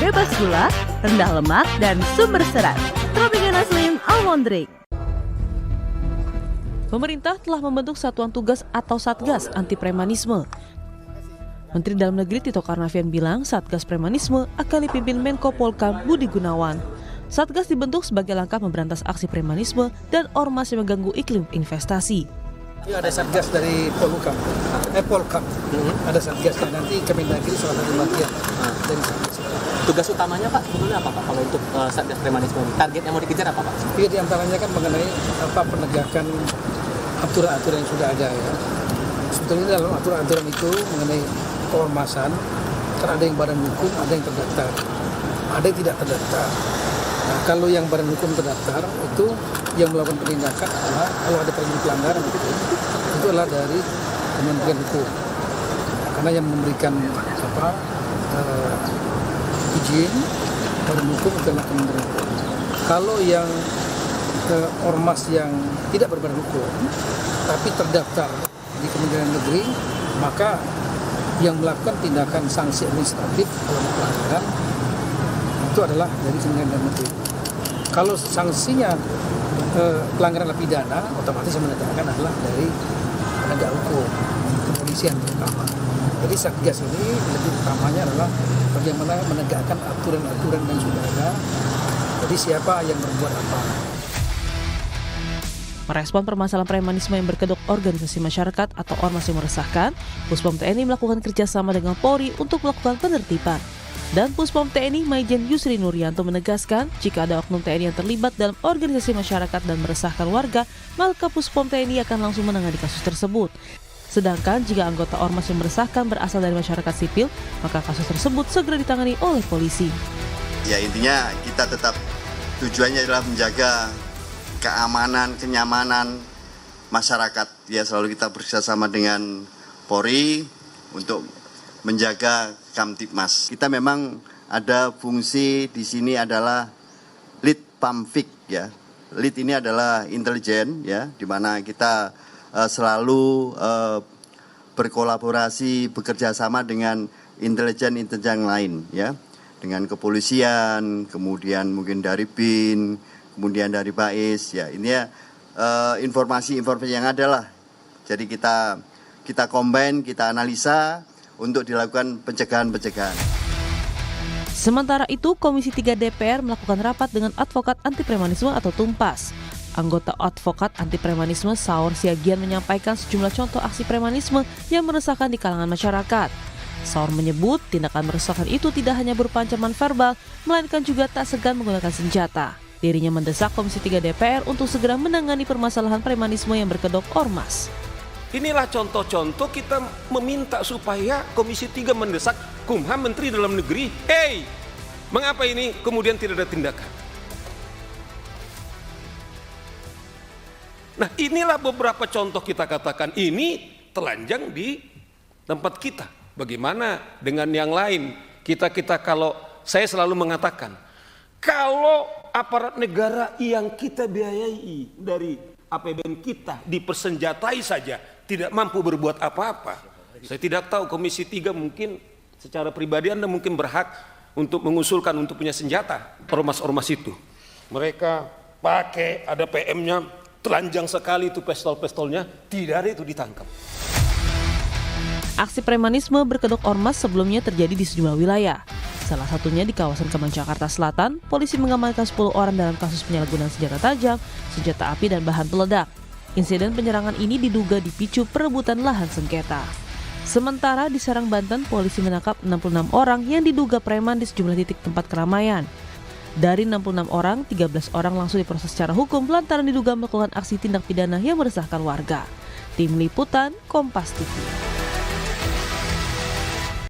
bebas gula, rendah lemak, dan sumber serat. Tropicana Slim Almond Drink. Pemerintah telah membentuk Satuan Tugas atau Satgas Anti Premanisme. Menteri Dalam Negeri Tito Karnavian bilang Satgas Premanisme akan dipimpin Menko Polhukam Budi Gunawan. Satgas dibentuk sebagai langkah memberantas aksi premanisme dan ormas yang mengganggu iklim investasi. Ada Satgas dari Polhukam, ada Satgasnya, nanti Kemendagri salah satu bagian dari Satgas. Tugas utamanya Pak sebetulnya apa Pak kalau untuk Satgas Premanisme? Target yang mau dikejar apa Pak? Iya, diantaranya kan mengenai penegakan aturan-aturan yang sudah ada ya. Sebetulnya dalam aturan-aturan itu mengenai keormasan, kan ada yang badan hukum, ada yang terdaftar, ada yang tidak terdaftar. Nah, kalau yang badan hukum terdaftar itu yang melakukan penindakan adalah kalau ada pelanggaran itu adalah dari Kementerian Hukum. Karena yang memberikan izin badan hukum adalah Kementerian Hukum. Kalau yang ormas yang tidak berbadan hukum tapi terdaftar di Kementerian Negeri, maka yang melakukan tindakan sanksi administratif kalau pelanggaran itu adalah dari Kementerian Negeri. Kalau sanksinya pelanggaran pidana, otomatis yang menegakkan adalah dari penegak hukum, kepolisian terutama. Jadi Satgas ini lebih utamanya adalah bagaimana menegakkan aturan-aturan yang sudah ada. Jadi siapa yang berbuat apa. Merespon permasalahan premanisme yang berkedok organisasi masyarakat atau ormas yang meresahkan, Puspom TNI melakukan kerjasama dengan Polri untuk melakukan penertiban. Dan Puspom TNI Maijen Yusri Nuryanto menegaskan, jika ada oknum TNI yang terlibat dalam organisasi masyarakat dan meresahkan warga, maka Puspom TNI akan langsung menangani kasus tersebut. Sedangkan jika anggota ormas yang meresahkan berasal dari masyarakat sipil, maka kasus tersebut segera ditangani oleh polisi. Ya, intinya kita tetap tujuannya adalah menjaga keamanan, kenyamanan masyarakat. Ya, selalu kita bekerjasama dengan Polri untuk menjaga Kamtibmas. Kita memang ada fungsi di sini adalah lead pamfik ya. Lead ini adalah intelijen ya, di mana kita selalu berkolaborasi, bekerja sama dengan intelijen lain ya, dengan kepolisian, kemudian mungkin dari BIN, kemudian dari BAIS ya. Ini ya informasi-informasi yang ada lah. Jadi kita combine, kita analisa untuk dilakukan pencegahan-pencegahan. Sementara itu, Komisi 3 DPR melakukan rapat dengan Advokat Anti Premanisme atau Tumpas. Anggota Advokat Anti Premanisme Saur Siagian menyampaikan sejumlah contoh aksi premanisme yang meresahkan di kalangan masyarakat. Saur menyebut tindakan meresahkan itu tidak hanya berupa ancaman verbal, melainkan juga tak segan menggunakan senjata. Dirinya mendesak Komisi 3 DPR untuk segera menangani permasalahan premanisme yang berkedok ormas. Inilah contoh-contoh kita meminta supaya Komisi 3 mendesak Kumham, Menteri Dalam Negeri, mengapa ini kemudian tidak ada tindakan? Nah, inilah beberapa contoh kita katakan ini telanjang di tempat kita. Bagaimana dengan yang lain? Kita kalau saya selalu mengatakan, kalau aparat negara yang kita biayai dari APBN kita dipersenjatai saja, tidak mampu berbuat apa-apa. Saya tidak tahu Komisi 3 mungkin secara pribadi Anda mungkin berhak untuk mengusulkan untuk punya senjata ormas-ormas itu. Mereka pakai ada PM-nya, telanjang sekali itu pistol-pistolnya, tidak ada itu ditangkap. Aksi premanisme berkedok ormas sebelumnya terjadi di sejumlah wilayah. Salah satunya di kawasan Kemang, Jakarta Selatan, polisi mengamankan 10 orang dalam kasus penyalahgunaan senjata tajam, senjata api, dan bahan peledak. Insiden penyerangan ini diduga dipicu perebutan lahan sengketa. Sementara di Serang, Banten, polisi menangkap 66 orang yang diduga preman di sejumlah titik tempat keramaian. Dari 66 orang, 13 orang langsung diproses secara hukum lantaran diduga melakukan aksi tindak pidana yang meresahkan warga. Tim Liputan, Kompas TV.